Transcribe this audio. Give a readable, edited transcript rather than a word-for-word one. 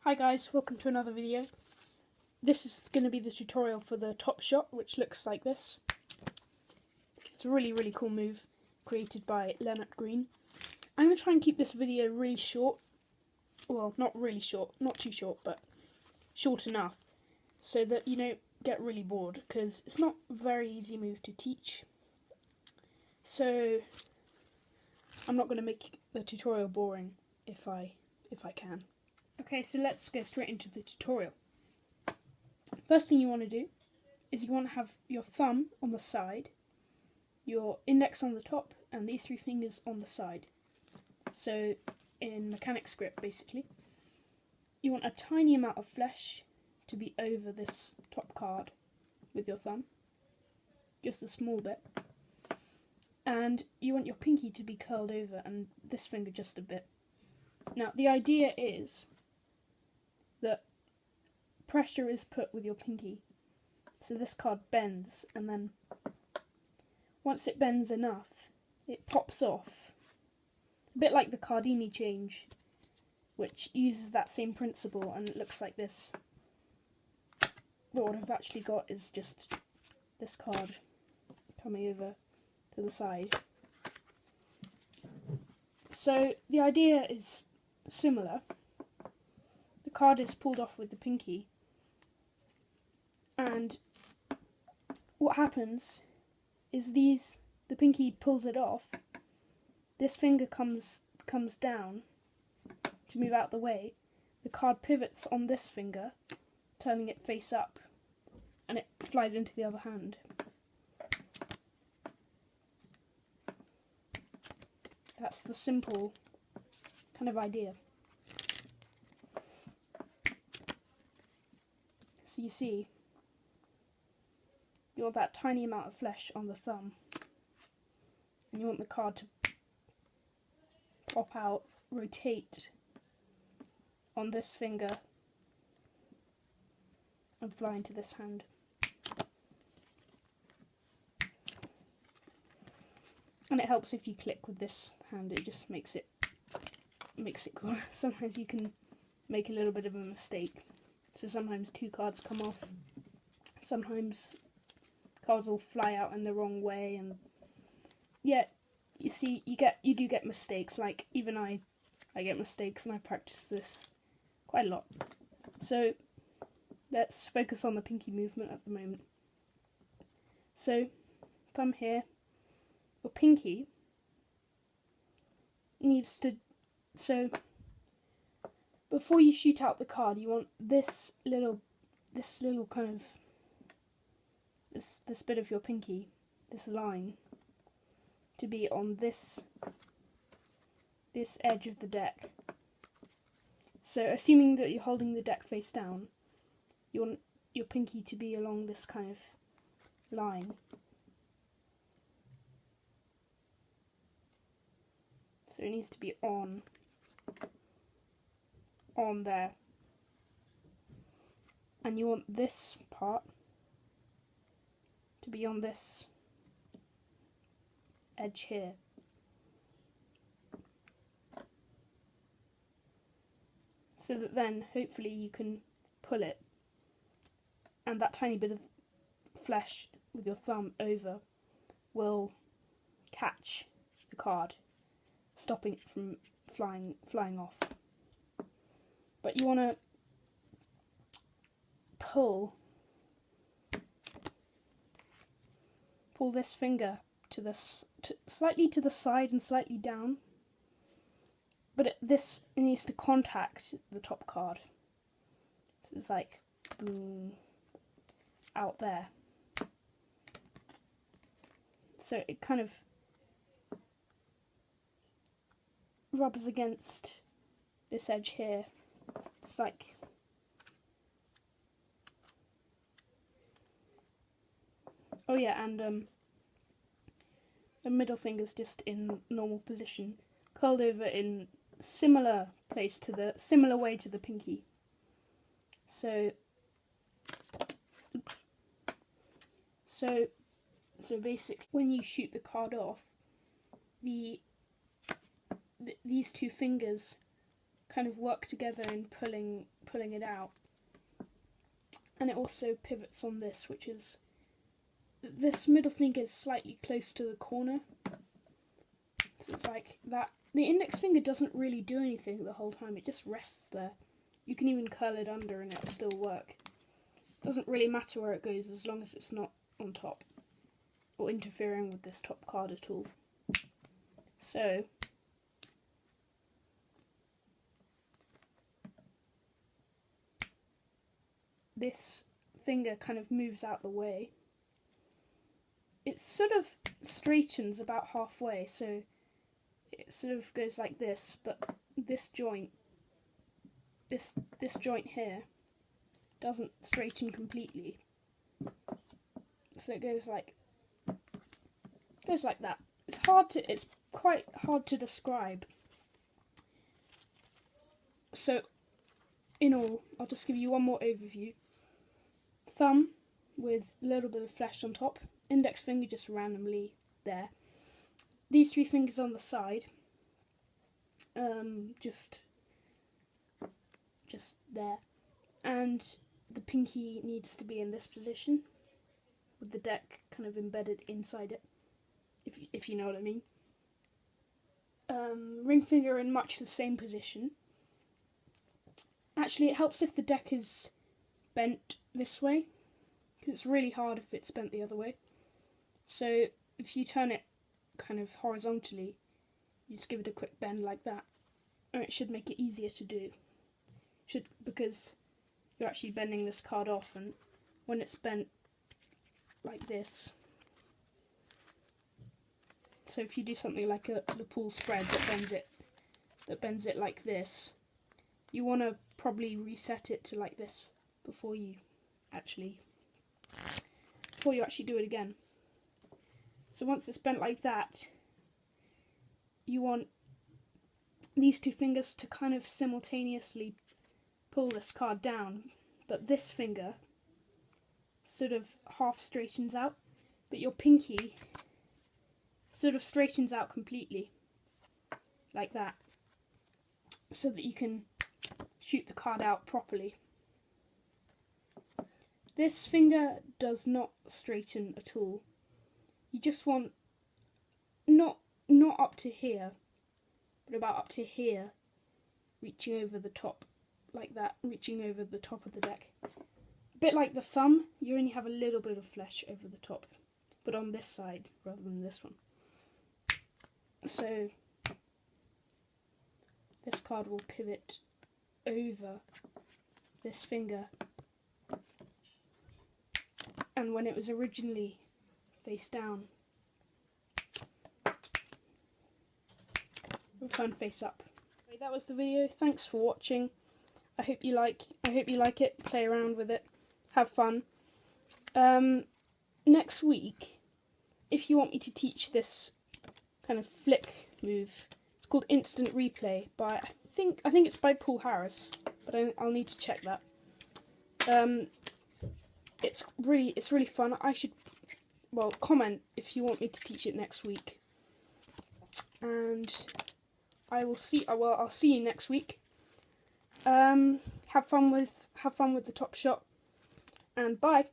Hi guys, welcome to another video. This is going to be the tutorial for the top shot, which looks like this. It's a really cool move created by Leonard Green. I'm going to try and keep this video really short. Well, not really short, not too short, but short enough so that you don't get really bored, because it's not a very easy move to teach. So I'm not going to make the tutorial boring if I can. Okay, so let's go straight into the tutorial. First thing you want to do is you want to have your thumb on the side, your index on the top, and these three fingers on the side. So in mechanics script, basically, you want a tiny amount of flesh to be over this top card with your thumb, just a small bit, and you want your pinky to be curled over and this finger just a bit. Now the idea is that pressure is put with your pinky, so this card bends, and then once it bends enough, it pops off. A bit like the Cardini change, which uses that same principle, and it looks like this. But what I've actually got is just this card coming over to the side. So the idea is similar. The card is pulled off with the pinky, and what happens is the pinky pulls it off, this finger comes down to move out the way, the card pivots on this finger, turning it face up, and it flies into the other hand. That's the simple kind of idea. So you see, you want that tiny amount of flesh on the thumb, and you want the card to pop out, rotate on this finger, and fly into this hand. And it helps if you click with this hand, it just makes it cool. Sometimes you can make a little bit of a mistake. So sometimes two cards come off, sometimes cards will fly out in the wrong way, and yeah, you see, you do get mistakes. Like even I get mistakes, and I practice this quite a lot. So let's focus on the pinky movement at the moment. So thumb here, your pinky needs to, so before you shoot out the card, you want this little kind of this bit of your pinky, this line, to be on this edge of the deck. So assuming that you're holding the deck face down, you want your pinky to be along this kind of line. So it needs to be on there. And you want this part to be on this edge here. So that then hopefully you can pull it, and that tiny bit of flesh with your thumb over will catch the card, stopping it from flying off. But you want to pull this finger slightly to the side and slightly down, but this needs to contact the top card. So it's like boom, out there. So it kind of rubs against this edge here. It's like, oh yeah, and the middle finger's just in normal position, curled over in similar way to the pinky. So basically, when you shoot the card off, these two fingers kind of work together in pulling it out. And it also pivots on this, which is, this middle finger is slightly close to the corner. So it's like that. The index finger doesn't really do anything the whole time, it just rests there. You can even curl it under and it'll still work. Doesn't really matter where it goes as long as it's not on top or interfering with this top card at all. So this finger kind of moves out the way. It sort of straightens about halfway, so it sort of goes like this, but this joint, this joint here, doesn't straighten completely. So it goes like that. It's quite hard to describe. So in all, I'll just give you one more overview. Thumb with a little bit of flesh on top, index finger just randomly there. These three fingers on the side, just there, and the pinky needs to be in this position, with the deck kind of embedded inside it, if you know what I mean. Ring finger in much the same position. Actually, it helps if the deck is bent this way, because it's really hard if it's bent the other way. So if you turn it kind of horizontally, you just give it a quick bend like that, and it should make it easier to do. Because you're actually bending this card off, and when it's bent like this, so if you do something like a pool spread that bends it like this, you want to probably reset it to like this before you actually do it again. So once it's bent like that, you want these two fingers to kind of simultaneously pull this card down, but this finger sort of half straightens out, but your pinky sort of straightens out completely, like that, so that you can shoot the card out properly. This finger does not straighten at all. You just want not up to here, but about up to here, reaching over the top, like that, reaching over the top of the deck. A bit like the thumb, you only have a little bit of flesh over the top, but on this side rather than this one. So this card will pivot over this finger, and when it was originally face down, it'll turn face up. That was the video. Thanks for watching. I hope you like it. Play around with it. Have fun. Next week, if you want me to teach this kind of flick move, it's called Instant Replay by I think it's by Paul Harris, but I'll need to check that. It's really fun. Comment if you want me to teach it next week, and I'll see you next week. Have fun with the top shot, and bye.